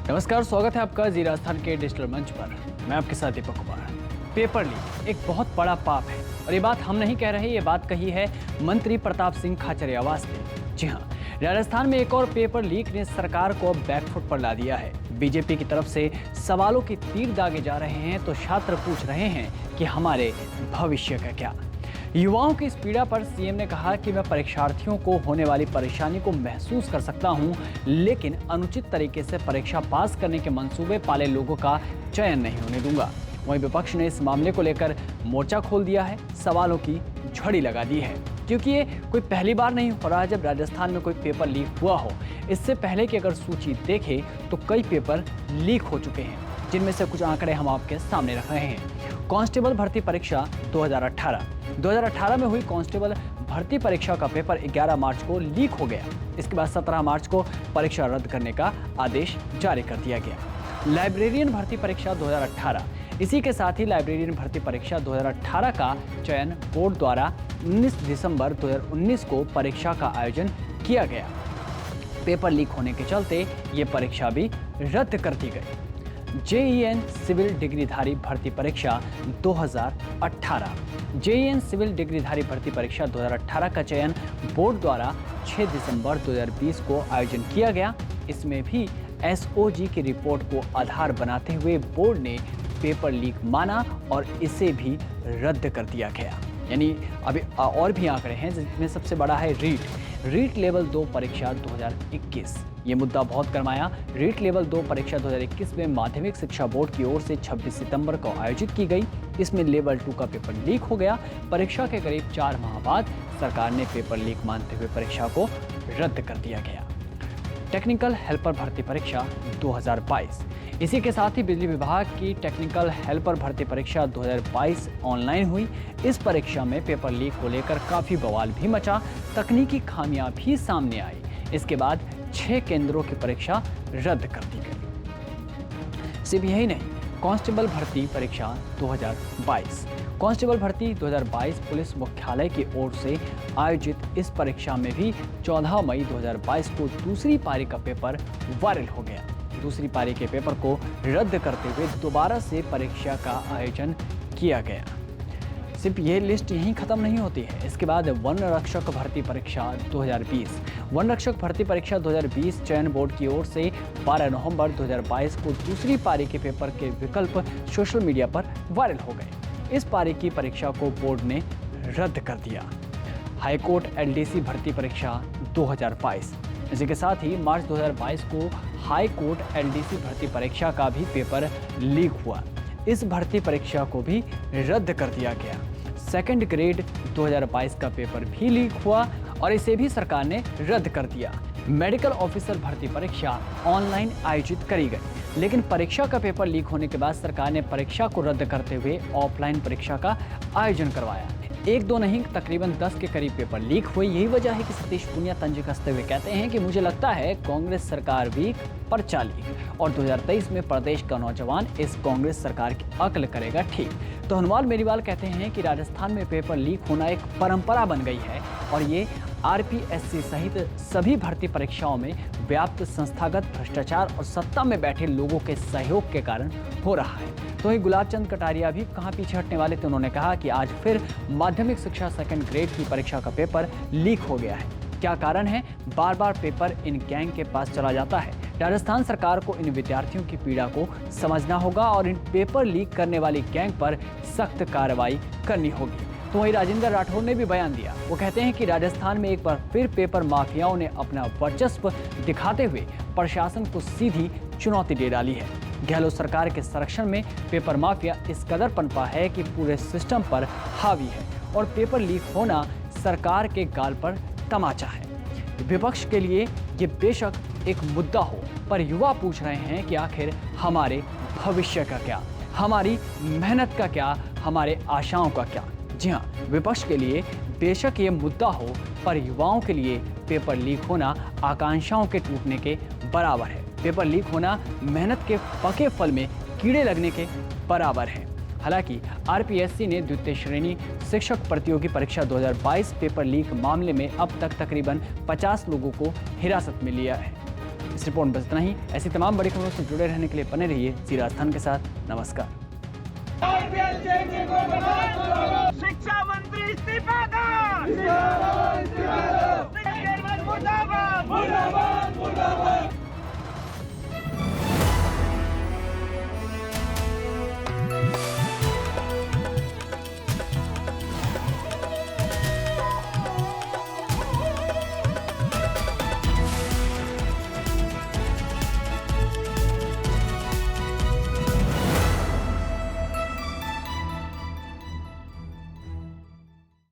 नमस्कार, स्वागत है आपका जी राजस्थान के डिजिटल मंच पर। मैं आपके साथ दीपक कुमार। पेपर लीक एक बहुत बड़ा पाप है और ये बात हम नहीं कह रहे, ये बात कही है मंत्री प्रताप सिंह खाचरियावास ने। जी हाँ, राजस्थान में एक और पेपर लीक ने सरकार को अब बैकफुट पर ला दिया है। बीजेपी की तरफ से सवालों के तीर दागे जा रहे हैं तो छात्र पूछ रहे हैं कि हमारे भविष्य का क्या। युवाओं की इस पीड़ा पर सीएम ने कहा कि मैं परीक्षार्थियों को होने वाली परेशानी को महसूस कर सकता हूं, लेकिन अनुचित तरीके से परीक्षा पास करने के मंसूबे पाले लोगों का चयन नहीं होने दूंगा। वहीं विपक्ष ने इस मामले को लेकर मोर्चा खोल दिया है, सवालों की झड़ी लगा दी है, क्योंकि ये कोई पहली बार नहीं हो रहा जब राजस्थान में कोई पेपर लीक हुआ हो। इससे पहले की अगर सूची देखें तो कई पेपर लीक हो चुके हैं, जिनमें से कुछ आंकड़े हम आपके सामने रख रहे हैं। कांस्टेबल भर्ती परीक्षा 2018 में हुई कांस्टेबल भर्ती परीक्षा का पेपर 11 मार्च को लीक हो गया। इसके बाद 17 मार्च को परीक्षा रद्द करने का आदेश जारी कर दिया गया। लाइब्रेरियन भर्ती परीक्षा 2018, इसी के साथ ही लाइब्रेरियन भर्ती परीक्षा 2018 का चयन बोर्ड द्वारा 19 दिसंबर 2019 को परीक्षा का आयोजन किया गया। पेपर लीक होने के चलते ये परीक्षा भी रद्द कर दी गई। जेईएन सिविल डिग्रीधारी भर्ती परीक्षा 2018, जेईएन सिविल डिग्रीधारी भर्ती परीक्षा 2018 का चयन बोर्ड द्वारा 6 दिसंबर 2020 को आयोजन किया गया। इसमें भी एसओजी की रिपोर्ट को आधार बनाते हुए बोर्ड ने पेपर लीक माना और इसे भी रद्द कर दिया गया। यानी अभी और भी आंकड़े हैं, जिसमें सबसे बड़ा है रीट लेवल 2 परीक्षा 2021। ये मुद्दा बहुत गरमाया। रीट लेवल 2 परीक्षा 2021 में माध्यमिक शिक्षा बोर्ड की ओर से 26 सितंबर को आयोजित की गई। इसमें लेवल 2 का पेपर लीक हो गया। परीक्षा के करीब 4 माह बाद सरकार ने पेपर लीक मानते हुए परीक्षा को रद्द कर दिया गया। टेक्निकल हेल्पर भर्ती परीक्षा 2022, इसी के साथ ही बिजली विभाग की टेक्निकल हेल्पर भर्ती परीक्षा 2022 ऑनलाइन हुई। इस परीक्षा में पेपर लीक को लेकर काफ़ी बवाल भी मचा, तकनीकी खामियां भी सामने आई। इसके बाद 6 केंद्रों की परीक्षा रद्द कर दी गई। सिर्फ यही नहीं, कांस्टेबल भर्ती परीक्षा 2022, कांस्टेबल भर्ती 2022 पुलिस मुख्यालय की ओर से आयोजित इस परीक्षा में भी 14 मई 2022 को दूसरी पारी का पेपर वायरल हो गया। दूसरी पारी के पेपर को रद्द करते हुए दोबारा से परीक्षा का आयोजन किया गया। सिर्फ ये लिस्ट यहीं खत्म नहीं होती है। इसके बाद वन रक्षक भर्ती परीक्षा 2020, वन रक्षक भर्ती परीक्षा 2020 चयन बोर्ड की ओर से 12 नवंबर 2022 को दूसरी पारी के पेपर के विकल्प सोशल मीडिया पर वायरल हो गए। इस पारी की परीक्षा को बोर्ड ने रद्द कर दिया। हाईकोर्ट एलडीसी भर्ती परीक्षा 2022, इसी के साथ ही मार्च 2022 को हाई कोर्ट एलडीसी भर्ती परीक्षा का भी पेपर लीक हुआ। इस भर्ती परीक्षा को भी रद्द कर दिया गया। सेकंड ग्रेड 2022 का पेपर भी लीक हुआ और इसे भी सरकार ने रद्द कर दिया। मेडिकल ऑफिसर भर्ती परीक्षा ऑनलाइन आयोजित करी गई, लेकिन परीक्षा का पेपर लीक होने के बाद सरकार ने परीक्षा को रद्द करते हुए ऑफलाइन परीक्षा का आयोजन करवाया। 1-2 नहीं, तकरीबन 10 के करीब पेपर लीक हुए। यही वजह है कि सतीश पूनिया तंज कसते हुए कहते हैं कि मुझे लगता है कांग्रेस सरकार वीक पर्चा लीक, और 2023 में प्रदेश का नौजवान इस कांग्रेस सरकार की अक्ल करेगा ठीक। तो हनुमान मेरीवाल कहते हैं कि राजस्थान में पेपर लीक होना एक परंपरा बन गई है और ये आरपीएससी सहित सभी भर्ती परीक्षाओं में व्याप्त संस्थागत भ्रष्टाचार और सत्ता में बैठे लोगों के सहयोग के कारण हो रहा है। तो ही गुलाब चंद कटारिया भी कहाँ पीछे हटने वाले थे। उन्होंने कहा कि आज फिर माध्यमिक शिक्षा सेकंड ग्रेड की परीक्षा का पेपर लीक हो गया है। क्या कारण है? बार बार पेपर इन गैंग के पास चला जाता है। राजस्थान सरकार को इन विद्यार्थियों की पीड़ा को समझना होगा और इन पेपर लीक करने वाली गैंग पर सख्त कार्रवाई करनी होगी। तो वहीं राजेंद्र राठौर ने भी बयान दिया। वो कहते हैं कि राजस्थान में एक बार फिर पेपर माफियाओं ने अपना वर्चस्व दिखाते हुए प्रशासन को सीधी चुनौती दे डाली है। गहलोत सरकार के संरक्षण में पेपर माफिया इस कदर पनपा है कि पूरे सिस्टम पर हावी है और पेपर लीक होना सरकार के गाल पर तमाचा है। विपक्ष के लिए ये बेशक एक मुद्दा हो, पर युवा पूछ रहे हैं कि आखिर हमारे भविष्य का क्या, हमारी मेहनत का क्या, हमारे आशाओं का क्या। जी हाँ, विपक्ष के लिए बेशक ये मुद्दा हो, पर युवाओं के लिए पेपर लीक होना आकांक्षाओं के टूटने के बराबर है। पेपर लीक होना मेहनत के पके फल में कीड़े लगने के बराबर है। हालांकि आरपीएससी ने द्वितीय श्रेणी शिक्षक प्रतियोगी परीक्षा 2022 पेपर लीक मामले में अब तक तकरीबन 50 लोगों को हिरासत में लिया है। इस रिपोर्ट में बस इतना ही। ऐसी तमाम बड़ी खबरों से जुड़े रहने के लिए बने रहिए जी राजस्थान के साथ। नमस्कार। शिक्षा मंत्री इस्तीफा दो। मुर्दाबाद मुर्दाबाद मुर्दाबाद।